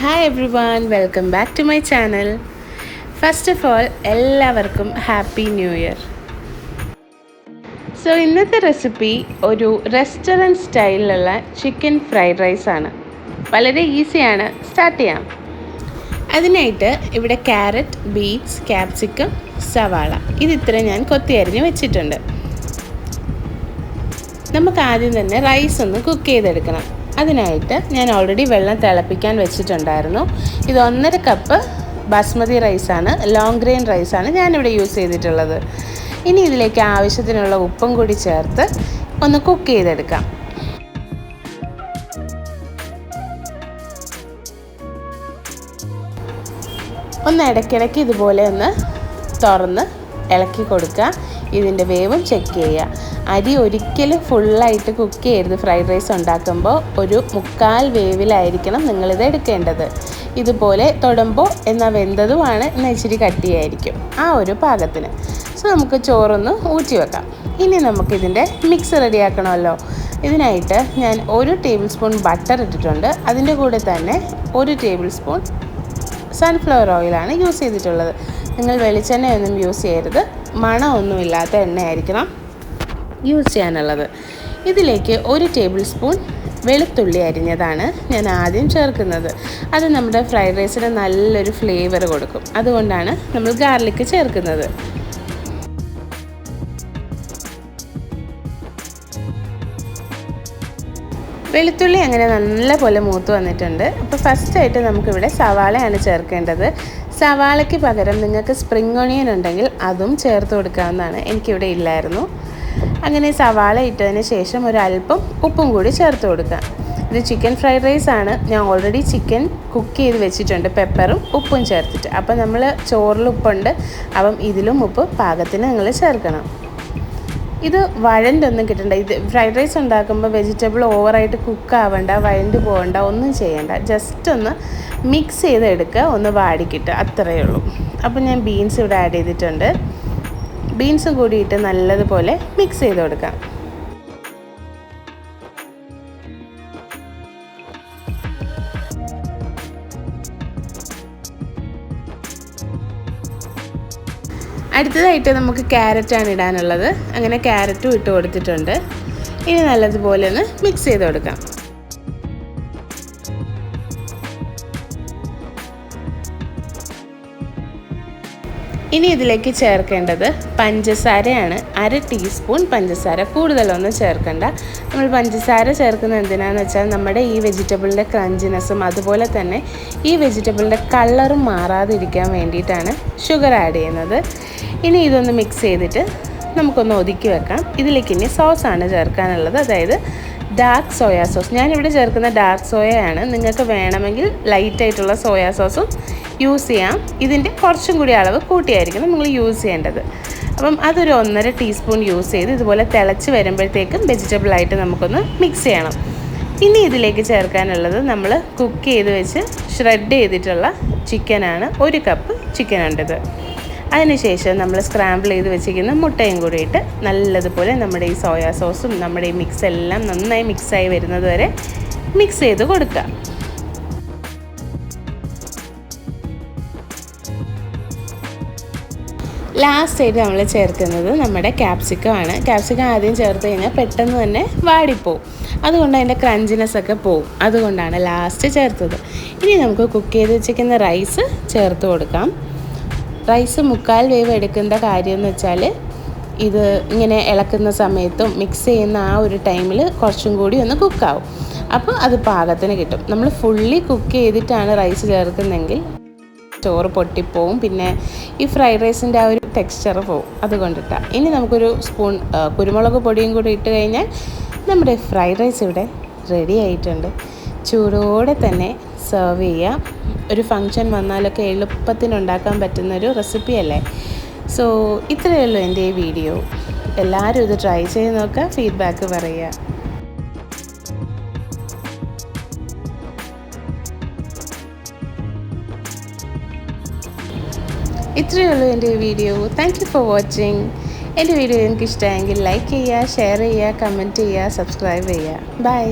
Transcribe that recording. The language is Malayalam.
Hi everyone, welcome back to my channel. First of all, എല്ലാവർക്കും ഹാപ്പി ന്യൂ ഇയർ. സോ ഇന്നത്തെ റെസിപ്പി ഒരു റെസ്റ്റോറൻറ്റ് സ്റ്റൈലിലുള്ള ചിക്കൻ ഫ്രൈഡ് റൈസ് ആണ്. വളരെ ഈസിയാണ്, സ്റ്റാർട്ട് ചെയ്യാം. അതിനായിട്ട് ഇവിടെ ക്യാരറ്റ്, ബീൻസ്, ക്യാപ്സിക്കം, സവാള ഇതിത്ര ഞാൻ കൊത്തി അരിഞ്ഞ് വെച്ചിട്ടുണ്ട്. നമുക്ക് ആദ്യം തന്നെ റൈസ് ഒന്ന് കുക്ക് ചെയ്തെടുക്കണം. അതിനായിട്ട് ഞാൻ ഓൾറെഡി വെള്ളം തിളപ്പിക്കാൻ വെച്ചിട്ടുണ്ടായിരുന്നു. ഇത് 1.5 കപ്പ് ബാസ്മതി റൈസാണ്, ലോങ് ഗ്രെയിൻ റൈസാണ് ഞാനിവിടെ യൂസ് ചെയ്തിട്ടുള്ളത്. ഇനി ഇതിലേക്ക് ആവശ്യത്തിനുള്ള ഉപ്പും കൂടി ചേർത്ത് ഒന്ന് കുക്ക് ചെയ്തെടുക്കാം. ഒന്ന് ഇടയ്ക്കിടയ്ക്ക് ഇതുപോലെ ഒന്ന് തുറന്ന് ഇളക്കി കൊടുക്കുക. ഇതിൻ്റെ വേവും ചെക്ക് ചെയ്യുക. അരി ഒരിക്കലും ഫുള്ളായിട്ട് കുക്ക് ചെയ്യരുത്. ഫ്രൈഡ് റൈസ് ഉണ്ടാക്കുമ്പോൾ ഒരു 1/4 വേവിലായിരിക്കണം നിങ്ങളിത് എടുക്കേണ്ടത്. ഇതുപോലെ തൊടുമ്പോൾ എന്നാൽ വെന്തതുമാണ്, എന്നാൽ ഇച്ചിരി കട്ടിയായിരിക്കും, ആ ഒരു പാകത്തിന്. സോ നമുക്ക് ചോറൊന്ന് ഊറ്റി വെക്കാം. ഇനി നമുക്കിതിൻ്റെ മിക്സ് റെഡിയാക്കണമല്ലോ. ഇതിനായിട്ട് ഞാൻ 1 ടേബിൾ സ്പൂൺ ബട്ടർ ഇട്ടിട്ടുണ്ട്. അതിൻ്റെ കൂടെ തന്നെ 1 ടേബിൾ സ്പൂൺ സൺഫ്ലവർ ഓയിലാണ് യൂസ് ചെയ്തിട്ടുള്ളത്. നിങ്ങൾ വെളിച്ചെണ്ണയൊന്നും യൂസ് ചെയ്യരുത്. മണമൊന്നുമില്ലാത്ത എണ്ണയായിരിക്കണം യൂസ് ചെയ്യാനുള്ളത്. ഇതിലേക്ക് 1 ടേബിൾ സ്പൂൺ വെളുത്തുള്ളി അരിഞ്ഞതാണ് ഞാൻ ആദ്യം ചേർക്കുന്നത്. അത് നമ്മുടെ ഫ്രൈഡ് റൈസിന് നല്ലൊരു ഫ്ലേവർ കൊടുക്കും. അതുകൊണ്ടാണ് നമ്മൾ ഗാർലിക് ചേർക്കുന്നത്. വെളുത്തുള്ളി അങ്ങനെ നല്ലപോലെ മൂത്ത് വന്നിട്ടുണ്ട്. അപ്പോൾ ഫസ്റ്റായിട്ട് നമുക്കിവിടെ സവാളയാണ് ചേർക്കേണ്ടത്. സവാളയ്ക്ക് പകരം നിങ്ങൾക്ക് സ്പ്രിംഗ് ഒണിയൻ ഉണ്ടെങ്കിൽ അതും ചേർത്ത് കൊടുക്കാവുന്നതാണ്. എനിക്കിവിടെ ഇല്ലായിരുന്നു. അങ്ങനെ സവാള ഇട്ടതിന് ശേഷം ഒരല്പം ഉപ്പും കൂടി ചേർത്ത് കൊടുക്കുക. ഇത് ചിക്കൻ ഫ്രൈഡ് റൈസ് ആണ്. ഞാൻ ഓൾറെഡി ചിക്കൻ കുക്ക് ചെയ്ത് വെച്ചിട്ടുണ്ട്, പെപ്പറും ഉപ്പും ചേർത്തിട്ട്. അപ്പോൾ നമ്മൾ ചോറിൽ ഉപ്പുണ്ട്, അപ്പം ഇതിലും ഉപ്പ് പാകത്തിന് നിങ്ങൾ ചേർക്കണം. ഇത് വഴണ്ടൊന്നും കിട്ടണ്ട. ഇത് ഫ്രൈഡ് റൈസ് ഉണ്ടാക്കുമ്പോൾ വെജിറ്റബിൾ ഓവറായിട്ട് കുക്ക് ആവണ്ട, വഴണ്ട് പോകണ്ട, ഒന്നും ചെയ്യണ്ട. ജസ്റ്റ് ഒന്ന് മിക്സ് ചെയ്തെടുക്കുക, ഒന്ന് വാടിക്കിട്ടുക, അത്രയേ ഉള്ളൂ. അപ്പോൾ ഞാൻ ബീൻസ് ഇവിടെ ആഡ് ചെയ്തിട്ടുണ്ട്. ബീൻസും കൂടിയിട്ട് നല്ലതുപോലെ മിക്സ് ചെയ്ത് കൊടുക്കാം. അടുത്തതായിട്ട് നമുക്ക് ക്യാരറ്റാണ് ഇടാനുള്ളത്. അങ്ങനെ ക്യാരറ്റും ഇട്ട് കൊടുത്തിട്ടുണ്ട്. ഇനി നല്ലതുപോലെ ഒന്ന് മിക്സ് ചെയ്ത് കൊടുക്കാം. ഇനി ഇതിലേക്ക് ചേർക്കേണ്ടത് പഞ്ചസാരയാണ്. 1/2 ടീസ്പൂൺ പഞ്ചസാര, കൂടുതലൊന്നും ചേർക്കണ്ട. നമ്മൾ പഞ്ചസാര ചേർക്കുന്നത് എന്തിനാണെന്ന് വെച്ചാൽ നമ്മുടെ ഈ വെജിറ്റബിളിൻ്റെ ക്രഞ്ചിനെസ്സും അതുപോലെ തന്നെ ഈ വെജിറ്റബിളിൻ്റെ കളറും മാറാതിരിക്കാൻ വേണ്ടിയിട്ടാണ് ഷുഗർ ആഡ് ചെയ്യുന്നത്. ഇനി ഇതൊന്ന് മിക്സ് ചെയ്തിട്ട് നമുക്കൊന്ന് ഒതുക്കി വെക്കാം. ഇതിലേക്ക് ഇനി സോസാണ് ചേർക്കാനുള്ളത്, അതായത് ഡാർക്ക് സോയാ സോസ്. ഞാനിവിടെ ചേർക്കുന്ന ഡാർക്ക് സോയയാണ്. നിങ്ങൾക്ക് വേണമെങ്കിൽ ലൈറ്റായിട്ടുള്ള സോയാ സോസും യൂസ് ചെയ്യാം. ഇതിൻ്റെ കുറച്ചും കൂടി അളവ് കൂട്ടിയായിരിക്കണം നിങ്ങൾ യൂസ് ചെയ്യേണ്ടത്. അപ്പം അതൊരു 1.5 ടീസ്പൂൺ യൂസ് ചെയ്ത് ഇതുപോലെ തിളച്ച് വരുമ്പോഴത്തേക്കും വെജിറ്റബിളായിട്ട് നമുക്കൊന്ന് മിക്സ് ചെയ്യണം. ഇനി ഇതിലേക്ക് ചേർക്കാനുള്ളത് നമ്മൾ കുക്ക് ചെയ്ത് വെച്ച് ഷ്രെഡ് ചെയ്തിട്ടുള്ള ചിക്കനാണ്. 1 കപ്പ് ചിക്കൻ ഉണ്ടത്. അതിനുശേഷം നമ്മൾ സ്ക്രാമ്പിൾ ചെയ്ത് വെച്ചിരിക്കുന്ന മുട്ടയും കൂടി ഇട്ട് നല്ലതുപോലെ നമ്മുടെ ഈ സോയാ സോസും നമ്മുടെ ഈ മിക്സ് എല്ലാം നന്നായി മിക്സായി വരുന്നത് വരെ മിക്സ് ചെയ്ത് കൊടുക്കുക. ലാസ്റ്റായിട്ട് നമ്മൾ ചേർക്കുന്നത് നമ്മുടെ ക്യാപ്സിക്കമാണ്. ക്യാപ്സിക്കം ആദ്യം ചേർത്ത് കഴിഞ്ഞാൽ പെട്ടെന്ന് തന്നെ വാടിപ്പോവും. അതുകൊണ്ട് അതിൻ്റെ ക്രഞ്ചിനെസ്സൊക്കെ പോവും. അതുകൊണ്ടാണ് ലാസ്റ്റ് ചേർത്തത്. ഇനി നമുക്ക് കുക്ക് ചെയ്ത് വെച്ചിരിക്കുന്ന റൈസ് ചേർത്ത് കൊടുക്കാം. റൈസ് 1/4 വേവ് എടുക്കേണ്ട കാര്യം എന്ന് വെച്ചാൽ ഇത് ഇങ്ങനെ ഇളക്കുന്ന സമയത്തും മിക്സ് ചെയ്യുന്ന ആ ഒരു ടൈമിൽ കുറച്ചും കൂടി ഒന്ന് കുക്കാവും. അപ്പോൾ അത് പാകത്തിന് കിട്ടും. നമ്മൾ ഫുള്ളി കുക്ക് ചെയ്തിട്ടാണ് റൈസ് ചേർക്കുന്നതെങ്കിൽ ചോറ് പൊട്ടിപ്പോവും, പിന്നെ ഈ ഫ്രൈഡ് റൈസിൻ്റെ ആ ഒരു ടെക്സ്ചർ പോവും. അതുകൊണ്ടിട്ടാണ്. ഇനി നമുക്കൊരു സ്പൂൺ കുരുമുളക് പൊടിയും കൂടി ഇട്ട് കഴിഞ്ഞാൽ നമ്മുടെ ഫ്രൈഡ് റൈസ് ഇവിടെ റെഡി ആയിട്ടുണ്ട്. ചൂടോടെ തന്നെ സെർവ് ചെയ്യാം. ഒരു ഫങ്ഷൻ വന്നാലൊക്കെ എളുപ്പത്തിനുണ്ടാക്കാൻ പറ്റുന്നൊരു റെസിപ്പിയല്ലേ. സോ ഇത്രയേ ഉള്ളൂ എൻ്റെ ഈ വീഡിയോ. എല്ലാവരും ഇത് ട്രൈ ചെയ്ത് നോക്കുക, ഫീഡ്ബാക്ക് പറയുക. ഇത്രയേ ഉള്ളൂ എൻ്റെ ഈ video. Thank you for watching. എൻ്റെ വീഡിയോ നിങ്ങൾക്ക് ഇഷ്ടമായെങ്കിൽ ലൈക്ക് ചെയ്യുക, ഷെയർ ചെയ്യുക, കമൻറ്റ് ചെയ്യുക, സബ്സ്ക്രൈബ് ചെയ്യുക. ബൈ.